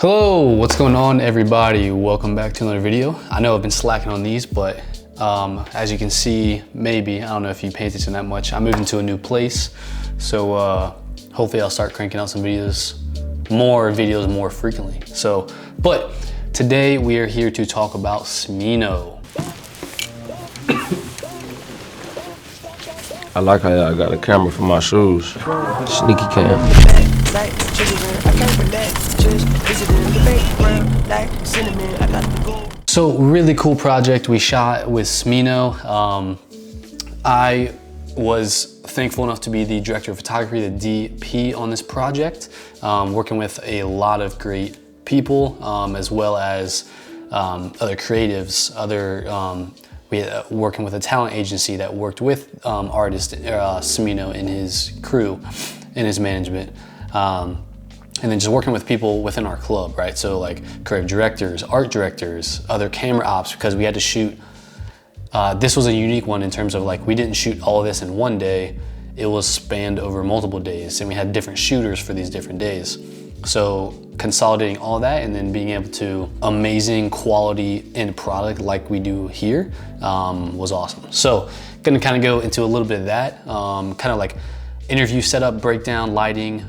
Hello, what's going on everybody? Welcome back to another video. I know I've been slacking on these, but as you can see, maybe, I don't know if you pay attention that much, I moved into a new place. So hopefully I'll start cranking out some more videos more frequently. But today we are here to talk about SMINO. I like how I got a camera for my shoes. Sneaky cam. So really cool project we shot with SMINO. I was thankful enough to be the director of photography, the DP on this project, working with a lot of great people, as well as other creatives, working with a talent agency that worked with artist SMINO and his crew and his management. And then just working with people within our club, right? So like creative directors, art directors, other camera ops, because we had to shoot, this was a unique one in terms of like, we didn't shoot all of this in one day, it was spanned over multiple days, and we had different shooters for these different days. So consolidating all that and then being able to amazing quality end product like we do here was awesome. So gonna kind of go into a little bit of that, kind of like interview setup, breakdown, lighting,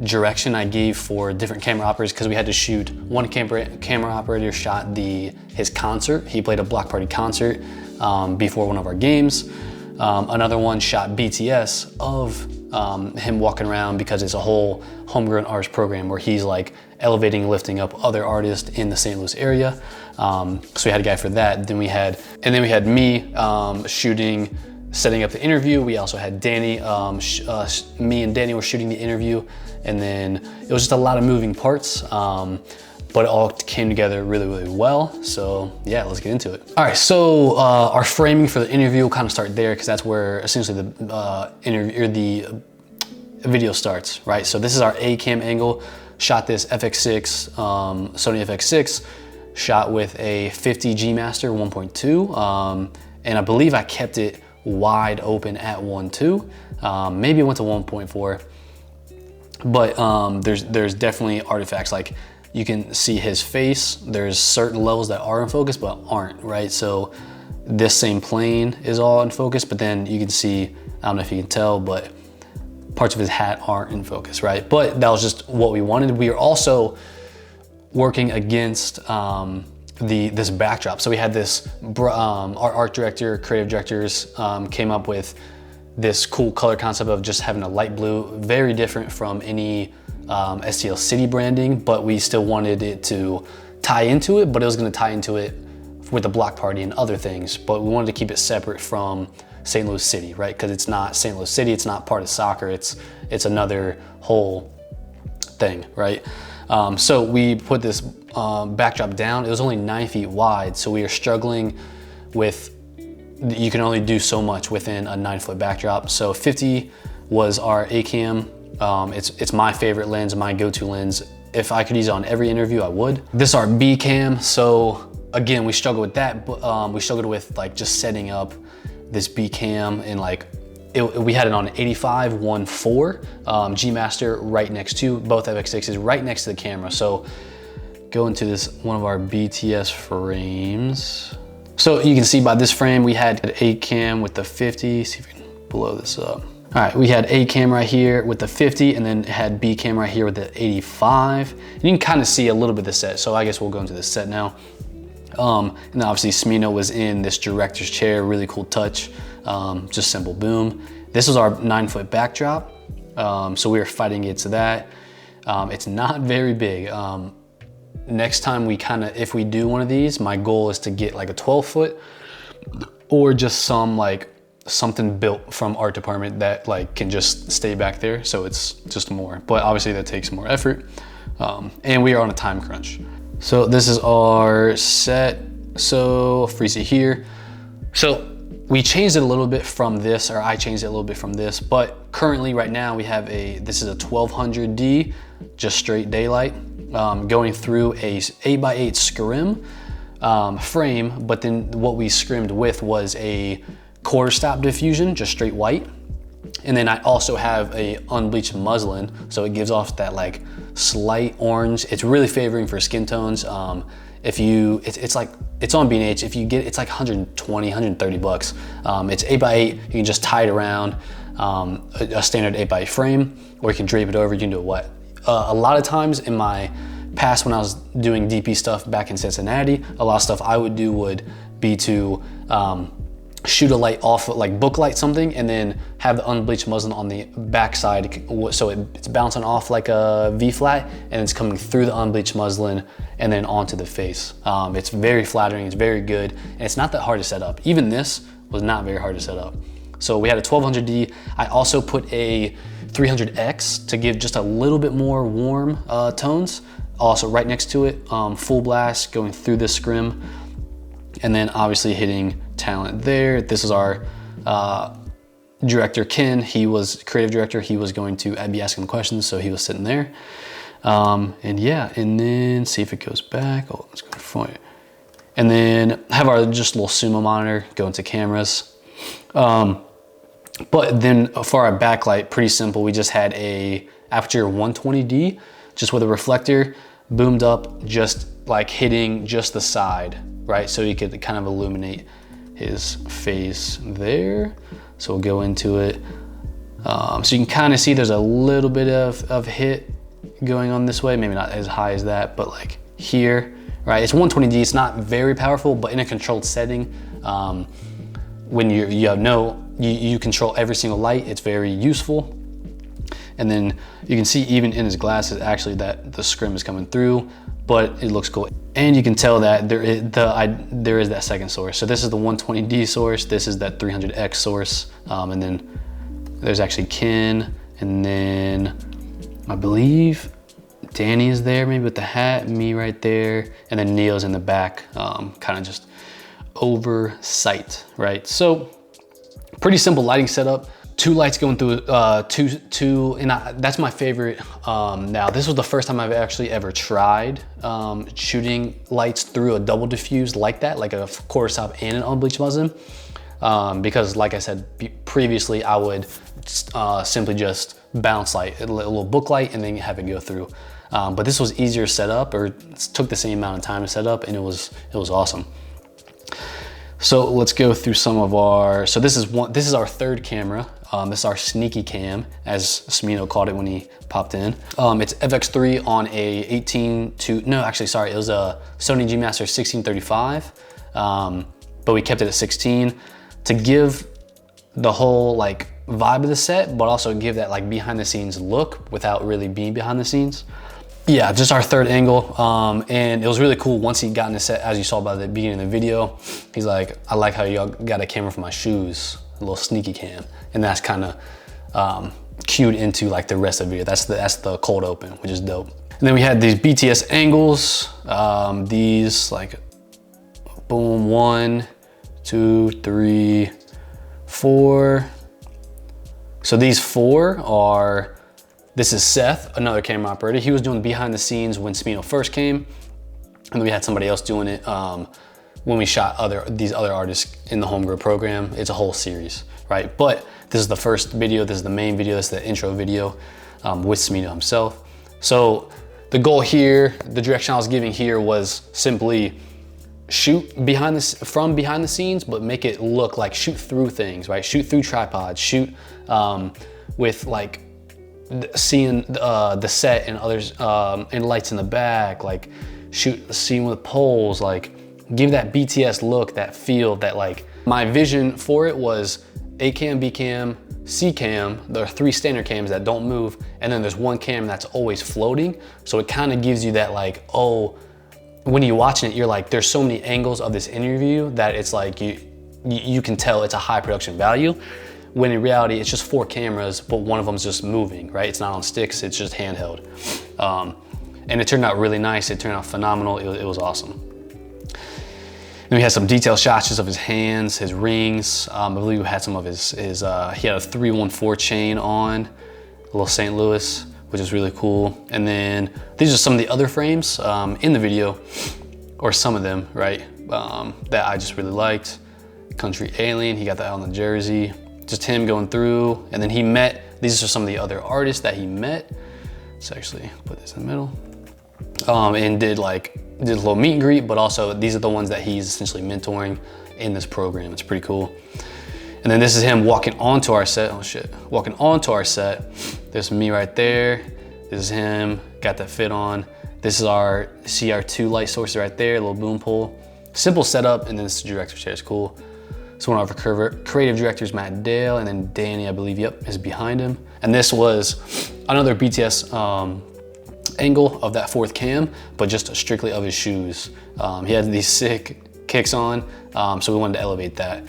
direction I gave for different camera operators, because we had to shoot, one camera operator shot his concert. He played a block party concert before one of our games. Another one shot BTS of him walking around, because it's a whole homegrown artist program where he's like elevating, lifting up other artists in the St. Louis area. So we had a guy for that. Then we had me shooting, setting up the interview. We also had Danny, me and Danny were shooting the interview. And then it was just a lot of moving parts, but it all came together really, really well. So yeah, let's get into it. All right, so our framing for the interview, we'll kind of start there, because that's where essentially the video starts, right? So this is our A cam angle. Shot this FX6, Sony FX6, shot with a 50 G Master 1.2, and I believe I kept it wide open at 1.2. Maybe it went to 1.4. But there's definitely artifacts, like you can see his face. There's certain levels that are in focus but aren't, right? So this same plane is all in focus, but then you can see, I don't know if you can tell, but parts of his hat aren't in focus, right? But that was just what we wanted. We are also working against this backdrop. So we had this, our art director, creative directors came up with this cool color concept of just having a light blue, very different from any STL City branding, but we still wanted it to tie into it, but it was gonna tie into it with the block party and other things, but we wanted to keep it separate from St. Louis City, right? Because it's not St. Louis City, it's not part of soccer, it's another whole thing, right? So we put this backdrop down. It was only 9 feet wide, so we are struggling with, you can only do so much within a 9-foot backdrop. So 50 was our A cam. It's my favorite lens, my go-to lens. If I could use it on every interview, I would. This is our B cam. So again, we struggled with that, but we struggled with like just setting up this B cam, and like we had it on 85 1.4 G Master right next to both FX6s, right next to the camera. So go into this one of our BTS frames. So you can see by this frame, we had an A cam with the 50. See if we can blow this up. All right, we had A cam right here with the 50, and then it had B cam right here with the 85. And you can kind of see a little bit of the set. So I guess we'll go into the set now. And then obviously SMINO was in this director's chair, really cool touch, just simple boom. This was our 9-foot backdrop. So we were fighting it to that. It's not very big. Next time if we do one of these, my goal is to get like a 12-foot or just something built from art department that like can just stay back there. So it's just more, but obviously that takes more effort. And we are on a time crunch. So this is our set. So freeze it here. So we changed it a little bit from this, or I changed it a little bit from this, but currently right now we have this is a 1200D, just straight daylight. Going through a 8x8 scrim frame, but then what we scrimmed with was a quarter stop diffusion, just straight white. And then I also have a unbleached muslin, so it gives off that like slight orange. It's really favoring for skin tones. It's on B&H. If you get, it's like 120, 130 bucks. It's 8x8. You can just tie it around a standard 8x8 frame, or you can drape it over. You can do what? A lot of times in my past, when I was doing DP stuff back in Cincinnati, a lot of stuff I would do would be to shoot a light off, like book light something, and then have the unbleached muslin on the back side, so it's bouncing off like a V-flat, and it's coming through the unbleached muslin and then onto the face. It's very flattering, it's very good, and it's not that hard to set up. Even this was not very hard to set up. So we had a 1200D. I also put a 300X to give just a little bit more warm tones. Also right next to it, full blast going through this scrim, and then obviously hitting talent there. This is our director, Ken. He was creative director. He was going to be asking questions, so he was sitting there. And yeah, and then see if it goes back. Oh, let's go for it. And then have our just little sumo monitor go into cameras. But then for our backlight, pretty simple. We just had a aperture 120D, just with a reflector, boomed up, just like hitting just the side, right? So you could kind of illuminate his face there. So we'll go into it. So you can kind of see there's a little bit of hit going on this way, maybe not as high as that, but like here, right? It's 120D, it's not very powerful, but in a controlled setting, when you control every single light, it's very useful. And then you can see even in his glasses actually that the scrim is coming through, but it looks cool. And you can tell that there is that second source. So this is the 120D source, this is that 300X source, and then there's actually Ken, and then I believe Danny is there, maybe with the hat, me right there, and then Neo's in the back, kind of just oversight, right? So pretty simple lighting setup. Two lights going through, that's my favorite. Now, this was the first time I've actually ever tried shooting lights through a double diffuse like that, like a quarter stop and an unbleached muslin. Because like I said previously, I would simply just bounce light, a little book light, and then have it go through. But this was easier to set up, or it took the same amount of time to set up, and it was awesome. So let's go through some of our, so this is our third camera. This is our sneaky cam, as SMINO called it when he popped in. It's FX3 on a it was a Sony G Master 1635, but we kept it at 16 to give the whole like vibe of the set, but also give that like behind the scenes look without really being behind the scenes. Yeah, just our third angle, and it was really cool once he got in the set, as you saw by the beginning of the video. He's like, I like how y'all got a camera for my shoes, a little sneaky cam, and that's kind of cued into like the rest of the video. That's the cold open, which is dope. And then we had these BTS angles, these like boom, 1, 2, 3, 4. So these 4 are. This is Seth, another camera operator. He was doing behind the scenes when SMINO first came, and then we had somebody else doing it when we shot these other artists in the Homegrown program. It's a whole series, right? But this is the first video, this is the main video, this is the intro video with SMINO himself. So the goal here, the direction I was giving here was simply shoot from behind the scenes, but make it look like shoot through things, right? Shoot through tripods, shoot with like, seeing the set and others and lights in the back, like shoot the scene with poles, like give that BTS look, that feel, that like my vision for it was A cam, B cam, C cam. There are 3 standard cams that don't move, and then there's 1 cam that's always floating. So it kind of gives you that like, oh, when you're watching it, you're like, there's so many angles of this interview that it's like you can tell it's a high production value. When in reality, it's just 4 cameras, but one of them's just moving, right? It's not on sticks, it's just handheld. And it turned out really nice, it turned out phenomenal, it was awesome. Then we had some detail shots just of his hands, his rings. I believe we had some of his he had a 314 chain on, a little St. Louis, which is really cool. And then these are some of the other frames in the video, or some of them, right? That I just really liked. Country Alien, he got that on the jersey. Just him going through, and then these are some of the other artists that he met. Let's actually put this in the middle. And did a little meet and greet, but also these are the ones that he's essentially mentoring in this program. It's pretty cool. And then this is him walking onto our set. Oh shit, walking onto our set. There's me right there. This is him, got that fit on. This is our CR2 light source right there, a little boom pole. Simple setup, and then this is the director's chair, it's cool. So one of our creative directors, Matt Dale, and then Danny, I believe, yep, is behind him. And this was another BTS angle of that fourth cam, but just strictly of his shoes. He had these sick kicks on, so we wanted to elevate that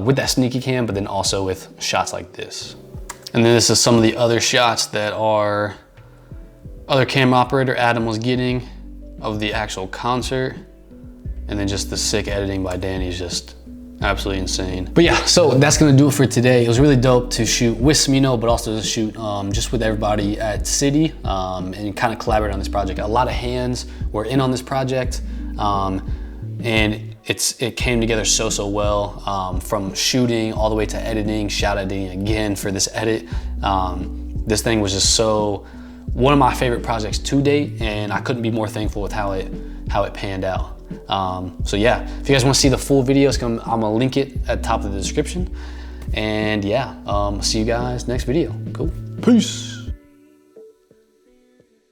with that sneaky cam, but then also with shots like this. And then this is some of the other shots that our other camera operator, Adam, was getting of the actual concert. And then just the sick editing by Danny is just absolutely insane. But yeah, so that's gonna do it for today. It was really dope to shoot with SMINO, but also to shoot just with everybody at City and kind of collaborate on this project. A lot of hands were in on this project, and it came together so well, from shooting all the way to editing, shot editing again for this edit. This thing was just one of my favorite projects to date, and I couldn't be more thankful with how it panned out. So yeah, if you guys want to see the full video, I'm gonna link it at the top of the description. And yeah, see you guys next video. Cool. Peace.